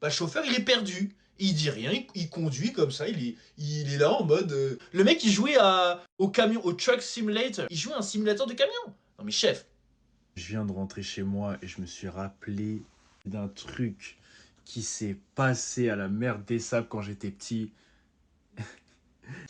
Bah, le chauffeur, il est perdu. Il dit rien, il conduit comme ça, il est là en mode... Le mec, il jouait au camion, au Truck Simulator. Il jouait à un simulateur de camion. Non mais chef. Je viens de rentrer chez moi et je me suis rappelé d'un truc qui s'est passé à la mer des Sables quand j'étais petit.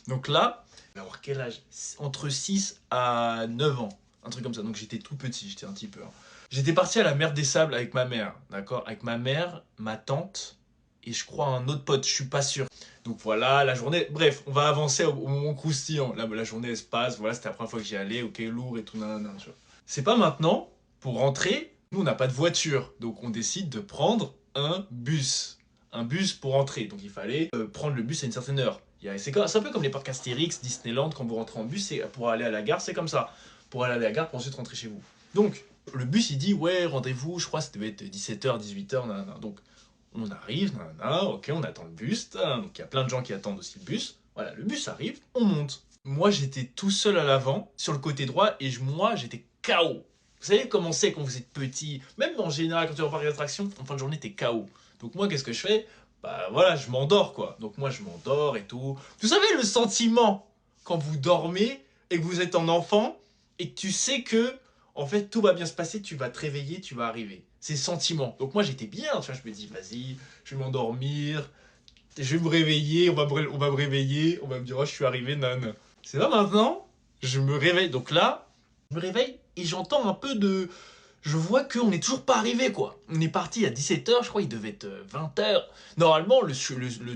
Donc là, il va avoir quel âge? Entre 6 à 9 ans. Un truc comme ça. Donc j'étais tout petit, j'étais un petit peu. Hein. J'étais parti à la mer des Sables avec ma mère, d'accord? Avec ma mère, ma tante et je crois un autre pote, je suis pas sûr. Donc voilà, la journée... Bref, on va avancer au moment croustillant. La journée, elle se passe, voilà, c'était la première fois que j'y allais, ok, lourd et tout, nanana, tu vois. C'est pas maintenant, pour rentrer, nous on n'a pas de voiture. Donc on décide de prendre un bus. Un bus pour rentrer. Donc il fallait prendre le bus à une certaine heure. C'est un peu comme les parcs Astérix, Disneyland, quand vous rentrez en bus, pour aller à la gare, c'est comme ça. Pour aller à la gare, pour ensuite rentrer chez vous. Donc, le bus, il dit, ouais, rendez-vous, je crois que ça devait être 17h, 18h, nanana. Donc, on arrive, nanana, ok, on attend le bus. Donc, il y a plein de gens qui attendent aussi le bus. Voilà, le bus arrive, on monte. Moi, j'étais tout seul à l'avant, sur le côté droit, et moi, j'étais KO. Vous savez comment c'est quand vous êtes petit, même en général, quand tu es en parc d'attraction, en fin de journée, t'es KO. Donc, moi, qu'est-ce que je fais? Bah voilà, je m'endors quoi. Donc moi je m'endors et tout. Vous savez le sentiment quand vous dormez et que vous êtes en enfant et que tu sais que en fait tout va bien se passer, tu vas te réveiller, tu vas arriver. C'est sentiment. Donc moi j'étais bien, tu vois, je me dis vas-y, je vais m'endormir, je vais me réveiller, on va me réveiller, on va me dire oh je suis arrivé, nan. C'est là maintenant, je me réveille. Donc là, je me réveille et j'entends un peu de... Je vois qu'on n'est toujours pas arrivé, quoi. On est parti à 17h, je crois, il devait être 20h. Normalement,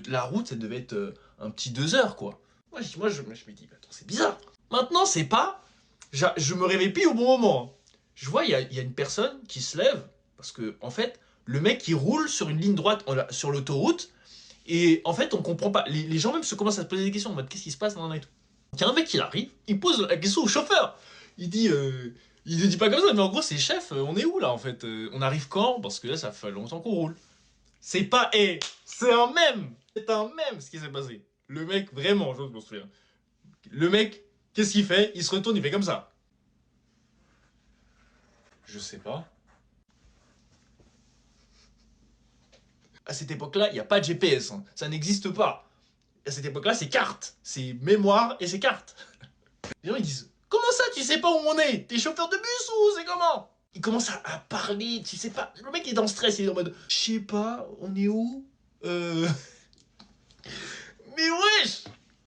la route, ça devait être un petit 2 heures, quoi. Moi, je me dis, attends, c'est bizarre. Maintenant, c'est pas... Je me réveille plus au bon moment. Je vois, il y a une personne qui se lève, parce que, en fait, le mec, il roule sur une ligne droite, sur l'autoroute, et en fait, on comprend pas. Les gens même se commencent à se poser des questions en mode, qu'est-ce qui se passe dans et tout. Il y a un mec qui arrive, il pose la question au chauffeur. Il dit... il ne dit pas comme ça, mais en gros, c'est chef, on est où là en fait? On arrive quand? Parce que là, ça fait longtemps qu'on roule. C'est pas, c'est un mème! C'est un mème ce qui s'est passé. Le mec, vraiment, je me souviens. Le mec, qu'est-ce qu'il fait? Il se retourne, il fait comme ça. Je sais pas. À cette époque-là, il n'y a pas de GPS, hein. Ça n'existe pas. À cette époque-là, c'est carte. C'est mémoire et c'est carte. Les gens, ils disent, comment ça, tu sais pas où on est? T'es chauffeur de bus ou c'est comment? Il commence à parler, tu sais pas. Le mec est dans le stress, il est en mode, je sais pas, on est où? Mais wesh!